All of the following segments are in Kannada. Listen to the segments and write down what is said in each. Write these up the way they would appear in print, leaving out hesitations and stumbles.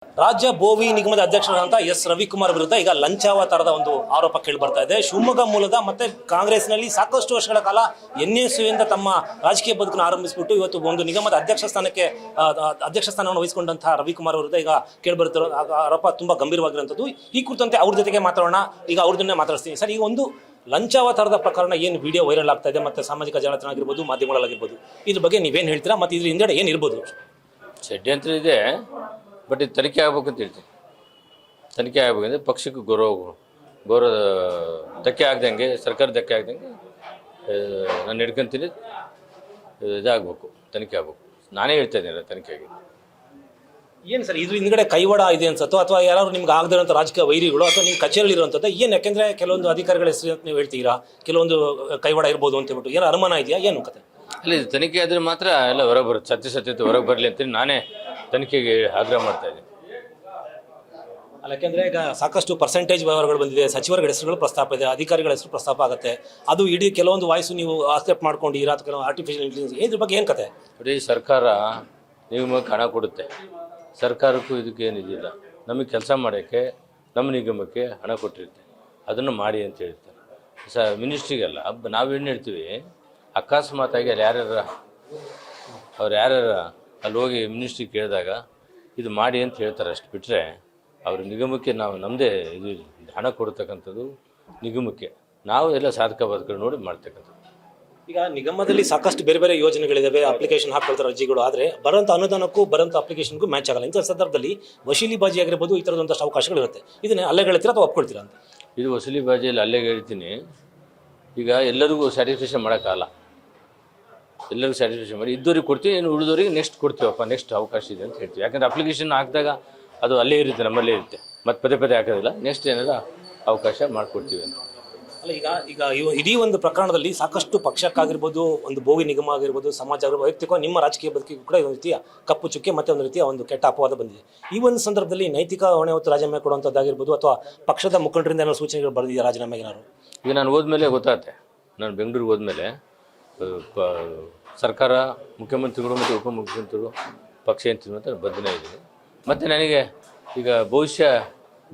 ರಾಜ್ಯ ಬೋವಿ ನಿಗಮದ ಅಧ್ಯಕ್ಷರಾದಂಥ ಎಸ್ ರವಿಕುಮಾರ್ ವಿರುದ್ಧ ಈಗ ಲಂಚಾವತಾರದ ಒಂದು ಆರೋಪ ಕೇಳಿ ಬರ್ತಾ ಇದೆ. ಶಿವಮೊಗ್ಗ ಮೂಲದ ಮತ್ತೆ ಕಾಂಗ್ರೆಸ್ನಲ್ಲಿ ಸಾಕಷ್ಟು ವರ್ಷಗಳ ಕಾಲ ಎನ್ಎಸ್ಯುವಿಂದ ತಮ್ಮ ರಾಜಕೀಯ ಬದುಕನ್ನು ಆರಂಭಿಸಿಬಿಟ್ಟು ಇವತ್ತು ಒಂದು ನಿಗಮದ ಅಧ್ಯಕ್ಷ ಸ್ಥಾನವನ್ನು ವಹಿಸಿಕೊಂಡಂತಹ ರವಿಕುಮಾರ್ ವಿರುದ್ಧ ಈಗ ಕೇಳಿಬರುತ್ತಿರೋ ಆರೋಪ ತುಂಬಾ ಗಂಭೀರವಾಗಿರುವಂಥದ್ದು. ಈ ಕುರಿತಂತೆ ಅವ್ರ ಜೊತೆಗೆ ಮಾತಾಡೋಣ. ಈಗ ಅವ್ರದನ್ನೇ ಮಾತಾಡ್ತೀನಿ ಸರ್. ಈಗ ಒಂದು ಲಂಚಾವತಾರದ ಪ್ರಕರಣ ಏನು ವಿಡಿಯೋ ವೈರಲ್ ಆಗ್ತಾ ಇದೆ ಮತ್ತೆ ಸಾಮಾಜಿಕ ಜಾಲತಾಣ ಆಗಿರ್ಬೋದು, ಮಾಧ್ಯಮಗಳಾಗಿರ್ಬೋದು, ಇದ್ರ ಬಗ್ಗೆ ನೀವೇನು ಹೇಳ್ತೀರಾ ಮತ್ತೆ ಇದ್ರ ಹಿಂದೆ ಏನಿರ್ಬೋದು? ಷಡ್ಯಂತ್ರ ಇದೆ, ಬಟ್ ಇದು ತನಿಖೆ ಆಗ್ಬೇಕಂತ ಹೇಳ್ತೀನಿ. ತನಿಖೆ ಆಗ್ಬೇಕಂದ್ರೆ ಪಕ್ಷಕ್ಕೆ ಗೌರವ ಧಕ್ಕೆ ಆಗ್ದಂಗೆ, ಸರ್ಕಾರ ಧಕ್ಕೆ ಆಗ್ದಂಗೆ ನಾನು ಹಿಡ್ಕೊಂತೀನಿ. ಇದಾಗಬೇಕು, ತನಿಖೆ ಆಗ್ಬೇಕು. ನಾನೇ ಹೇಳ್ತಾ ಇದ್ದೀನಿ ತನಿಖೆಗೆ. ಏನು ಸರ್ ಇದ್ರ ಹಿಂದ್ಗಡೆ ಕೈವಾಡ ಇದೆ ಅನ್ಸತ್ತೋ ಅಥವಾ ಯಾರು ನಿಮ್ಗೆ ಆಗದಿರೋಂಥ ರಾಜಕೀಯ ವೈರಿಗಳು ಅಥವಾ ನಿಮ್ಮ ಕಚೇರಿಯಲ್ಲಿ ಇರುವಂಥದ್ದು ಏನು? ಯಾಕೆಂದ್ರೆ ಕೆಲವೊಂದು ಅಧಿಕಾರಿಗಳ ಹೆಸರು ಅಂತ ನೀವು ಹೇಳ್ತೀರಾ, ಕೆಲವೊಂದು ಕೈವಾಡ ಇರ್ಬೋದು ಅಂತ ಹೇಳ್ಬಿಟ್ಟು ಏನು ಅನುಮಾನ ಇದೆಯಾ, ಏನು ಕತೆ? ಅಲ್ಲಿ ತನಿಖೆ ಆದರೆ ಮಾತ್ರ ಎಲ್ಲ ಹೊರಗೆ ಬರುತ್ತೆ, ಸತ್ಯಾಸತ್ಯತೆ ಹೊರಗೆ ಬರಲಿ ಅಂತೇಳಿ ನಾನೇ ತನಿಖೆಗೆ ಆಗ್ರಹ ಮಾಡ್ತಾ ಇದ್ದೀನಿ. ಅಲ್ಲ, ಯಾಕೆಂದ್ರೆ ಈಗ ಸಾಕಷ್ಟು ಪರ್ಸೆಂಟೇಜ್ ವ್ಯವಹಾರಗಳು ಬಂದಿದೆ, ಸಚಿವರ ಹೆಸರುಗಳು ಪ್ರಸ್ತಾಪ ಇದೆ, ಅಧಿಕಾರಿಗಳ ಹೆಸರು ಪ್ರಸ್ತಾಪ ಆಗುತ್ತೆ. ಅದು ಇಡೀ ಕೆಲವೊಂದು ವಾಯ್ಸು ನೀವು ಆಕ್ಸೆಪ್ಟ್ ಮಾಡ್ಕೊಂಡಿರಾ ಅಥವಾ ಕೆಲವು ಆರ್ಟಿಫಿಷಿಯಲ್ ಇಂಟೆಲಿಜೆನ್ಸ್, ಇದ್ರ ಬಗ್ಗೆ ಏನು ಕತೆ? ನೋಡಿ, ಸರ್ಕಾರ ನಿಗಮಕ್ಕೆ ಹಣ ಕೊಡುತ್ತೆ. ಸರ್ಕಾರಕ್ಕೂ ಇದಕ್ಕೆ ಏನಿದಿಲ್ಲ. ನಮಗೆ ಕೆಲಸ ಮಾಡೋಕ್ಕೆ ನಮ್ಮ ನಿಗಮಕ್ಕೆ ಹಣ ಕೊಟ್ಟಿರುತ್ತೆ, ಅದನ್ನು ಮಾಡಿ ಅಂತ ಹೇಳ್ತಾರೆ. ಮಿನಿಸ್ಟ್ರಿಗೆಲ್ಲ ನಾವೇನು ಹೇಳ್ತೀವಿ, ಅಕಸ್ಮಾತಾಗಿ ಅಲ್ಲಿ ಯಾರ್ಯಾರ ಅಲ್ಲಿ ಹೋಗಿ ಮಿನಿಸ್ಟ್ರಿ ಕೇಳಿದಾಗ ಇದು ಮಾಡಿ ಅಂತ ಹೇಳ್ತಾರೆ. ಅಷ್ಟು ಬಿಟ್ಟರೆ ಅವ್ರ ನಿಗಮಕ್ಕೆ ನಾವು ನಮ್ಮದೇ ಇದು ಹಣ ಕೊಡ್ತಕ್ಕಂಥದ್ದು ನಿಗಮಕ್ಕೆ. ನಾವು ಎಲ್ಲ ಸಾಧಕ ಬಾಧಕಗಳು ನೋಡಿ ಮಾಡ್ತಕ್ಕಂಥದ್ದು. ಈಗ ನಿಗಮದಲ್ಲಿ ಸಾಕಷ್ಟು ಬೇರೆ ಬೇರೆ ಯೋಜನೆಗಳಿದ್ದಾವೆ, ಅಪ್ಲಿಕೇಶನ್ ಹಾಕೊಳ್ತಾರೆ ಅರ್ಜಿಗಳು. ಆದರೆ ಬರೋಂಥ ಅನುದಾನಕ್ಕೂ ಬರೋಂಥ ಅಪ್ಲಿಕೇಶನ್ಗೂ ಮ್ಯಾಚ್ ಆಗಲ್ಲ. ಇಂಥ ಸಂದರ್ಭದಲ್ಲಿ ವಸೂಲಿ ಬಾಜಿ ಆಗಿರ್ಬೋದು, ಈ ಥರದ ಒಂದಷ್ಟು ಅವಕಾಶಗಳಿರುತ್ತೆ. ಇದನ್ನೇ ಅಲ್ಲೆಗೆ ಹೇಳ್ತೀರಾ ಅಥವಾ ಒಪ್ಕೊಳ್ತೀರಾ ಅಂತ? ಇದು ವಸೂಲಿ ಬಾಜಿಯಲ್ಲಿ ಅಲ್ಲೆಗೆ ಹೇಳ್ತೀನಿ. ಈಗ ಎಲ್ಲರಿಗೂ ಸ್ಯಾಟಿಸ್ಫ್ಯಾಕ್ಷನ್ ಮಾಡೋಕ್ಕಾಗಲ್ಲ. ಎಲ್ಲರಿಗೂ ಸ್ಯಾಟಿಸ್ಫ್ಯಾಕ್ಷನ್ ಮಾಡಿ ಇದ್ದವ್ರಿಗೆ ಕೊಡ್ತೀವಿ, ಇನ್ನು ಉಳಿದವ್ರಿಗೆ ನೆಕ್ಸ್ಟ್ ಕೊಡ್ತೀವಪ್ಪ, ನೆಕ್ಸ್ಟ್ ಅವಕಾಶ ಇದೆ ಅಂತ ಹೇಳ್ತೀವಿ. ಯಾಕಂದರೆ ಅಪ್ಲಿಕೇಶನ್ ಹಾಕಿದಾಗ ಅದು ಅಲ್ಲೇ ಇರುತ್ತೆ, ನಮ್ಮಲ್ಲೇ ಇರುತ್ತೆ, ಮತ್ತು ಪದೇ ಪದೇ ಹಾಕೋದಿಲ್ಲ. ನೆಕ್ಸ್ಟ್ ಏನಾರ ಅವಕಾಶ ಮಾಡಿಕೊಡ್ತೀವಿ ಅಂತ. ಅಲ್ಲ, ಈಗ ಇಡೀ ಒಂದು ಪ್ರಕರಣದಲ್ಲಿ ಸಾಕಷ್ಟು ಪಕ್ಷಕ್ಕಾಗಿರ್ಬೋದು, ಒಂದು ಬೋವಿ ನಿಗಮ ಆಗಿರ್ಬೋದು, ಸಮಾಜ ಆಗಿರ್ಬೋದು, ವೈಯಕ್ತಿಕ ನಿಮ್ಮ ರಾಜಕೀಯ ಬದುಕಿಗೂ ಕೂಡ ಒಂದು ರೀತಿಯ ಕಪ್ಪು ಚುಕ್ಕೆ ಮತ್ತೆ ಒಂದು ರೀತಿಯ ಒಂದು ಕೆಟ್ಟ ಅಪವಾದ ಬಂದಿದೆ. ಈ ಒಂದು ಸಂದರ್ಭದಲ್ಲಿ ನೈತಿಕ ಹೊಣೆ ಹೊತ್ತು ರಾಜೀನಾಮೆ ಕೊಡುವಂಥದ್ದಾಗಿರ್ಬೋದು ಅಥವಾ ಪಕ್ಷದ ಮುಖಂಡರಿಂದ ಏನೋ ಸೂಚನೆಗಳು ಬರೆದಿದೆ ರಾಜೀನಾಮೆಗೆ? ಈಗ ನಾನು ಹೋದ್ಮೇಲೆ ಗೊತ್ತಾಗುತ್ತೆ. ನಾನು ಬೆಂಗಳೂರಿಗೆ ಹೋದ್ಮೇಲೆ ಸರ್ಕಾರ, ಮುಖ್ಯಮಂತ್ರಿಗಳು ಮತ್ತು ಉಪಮುಖ್ಯಮಂತ್ರಿಗಳು ಪಕ್ಷ ಏನು ಅಂತ ಬದ್ಧನೇ ಇದ್ದೀನಿ. ಮತ್ತು ನನಗೆ ಈಗ ಭವಿಷ್ಯ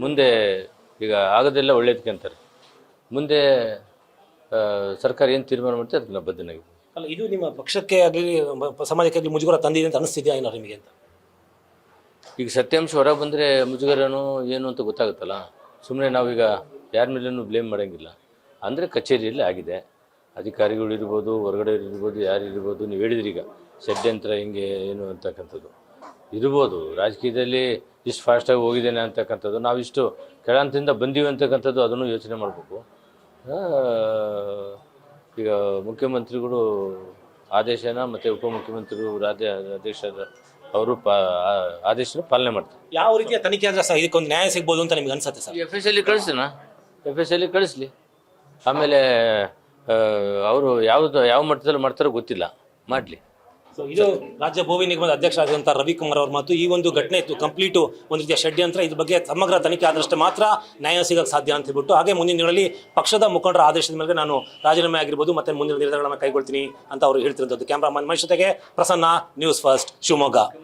ಮುಂದೆ ಈಗ ಆಗೋದೆಲ್ಲ ಒಳ್ಳೇದಕ್ಕೆ ಅಂತಾರೆ. ಮುಂದೆ ಸರ್ಕಾರ ಏನು ತೀರ್ಮಾನ ಮಾಡ್ತಾರೆ ಅದಕ್ಕೆ ನಾನು ಬದ್ಧನಾಗಿದ್ದೀನಿ. ಅಲ್ಲ, ಇದು ನಿಮ್ಮ ಪಕ್ಷಕ್ಕೆ ಆಗಲಿ ಸಮಾಜಕ್ಕೆ ಆಗಲಿ ಮುಜುಗರ ತಂದಿದೆ ಅಂತ ಅನಿಸ್ತಿದೆಯಾ ಏನಾರು ನಿಮಗೆ ಅಂತ? ಈಗ ಸತ್ಯಾಂಶ ಹೊರಗೆ ಬಂದರೆ ಮುಜುಗರನೋ ಏನು ಅಂತ ಗೊತ್ತಾಗುತ್ತಲ್ಲ. ಸುಮ್ಮನೆ ನಾವೀಗ ಯಾರ ಮೇಲೂ ಬ್ಲೇಮ್ ಮಾಡೋಂಗಿಲ್ಲ. ಅಂದರೆ ಕಚೇರಿಯಲ್ಲಿ ಆಗಿದೆ, ಅಧಿಕಾರಿಗಳು ಇರ್ಬೋದು, ಹೊರಗಡೆ ಇರ್ಬೋದು, ಯಾರು ಇರ್ಬೋದು. ನೀವು ಹೇಳಿದ್ರಿ ಈಗ ಷಡ್ಯಂತ್ರ ಹಿಂಗೆ ಏನು ಅಂತಕ್ಕಂಥದ್ದು ಇರ್ಬೋದು. ರಾಜಕೀಯದಲ್ಲಿ ಇಷ್ಟು ಫಾಸ್ಟಾಗಿ ಹೋಗಿದ್ದೇನೆ ಅಂತಕ್ಕಂಥದ್ದು, ನಾವಿಷ್ಟು ಕೆಳಹಂತದಿಂದ ಬಂದೀವಿ ಅಂತಕ್ಕಂಥದ್ದು, ಅದನ್ನು ಯೋಚನೆ ಮಾಡಬೇಕು. ಈಗ ಮುಖ್ಯಮಂತ್ರಿಗಳು ಆದೇಶನ ಮತ್ತು ಉಪಮುಖ್ಯಮಂತ್ರಿಗಳು ಅಧ್ಯಕ್ಷರ ಅವರು ಆದೇಶನ ಪಾಲನೆ ಮಾಡ್ತಾರೆ. ಯಾವ ರೀತಿಯ ತನಿಖೆ ಆದರೆ ಸರ್ ಇದಕ್ಕೊಂದು ನ್ಯಾಯ ಸಿಗ್ಬೋದು ಅಂತ ನಿಮ್ಗೆ ಅನ್ಸುತ್ತೆ ಸರ್? FSL ಕಳಿಸ್ತೀನ, FSL ಕಳಿಸ್ಲಿ. ಆಮೇಲೆ ಅವರು ಯಾವ ಮಟ್ಟದಲ್ಲಿ ಮಾಡ್ತಾರೋ ಗೊತ್ತಿಲ್ಲ, ಮಾಡಲಿ. ಸೊ ಇದು ರಾಜ್ಯ ಬೋವಿ ನಿಗಮದ ಅಧ್ಯಕ್ಷರಾದಂಥ ರವಿಕುಮಾರ್ ಅವ್ರ ಮಾತು. ಈ ಒಂದು ಘಟನೆ ಇತ್ತು ಕಂಪ್ಲೀಟು ಒಂದು ರೀತಿಯ ಷಡ್ಯಂತ್ರ. ಇದ್ರ ಬಗ್ಗೆ ಸಮಗ್ರ ತನಿಖೆ ಆದಷ್ಟು ಮಾತ್ರ ನ್ಯಾಯ ಸಿಗೋಕ್ಕೆ ಸಾಧ್ಯ ಅಂತ ಹೇಳ್ಬಿಟ್ಟು, ಹಾಗೆ ಮುಂದಿನ ದಿನಗಳಲ್ಲಿ ಪಕ್ಷದ ಮುಖಂಡರ ಆದೇಶದ ಮೇಲೆ ನಾನು ರಾಜೀನಾಮೆ ಆಗಿರ್ಬೋದು ಮತ್ತೆ ಮುಂದಿನ ನಿರ್ಧಾರಗಳನ್ನು ಕೈಗೊಳ್ತೀನಿ ಅಂತ ಅವರು ಹೇಳ್ತಿರೋದು. ಕ್ಯಾಮ್ರಾಮನ್ ಮಹೇಶ್ ಜೊತೆಗೆ ಪ್ರಸನ್ನ, ನ್ಯೂಸ್ ಫಸ್ಟ್, ಶಿವಮೊಗ್ಗ.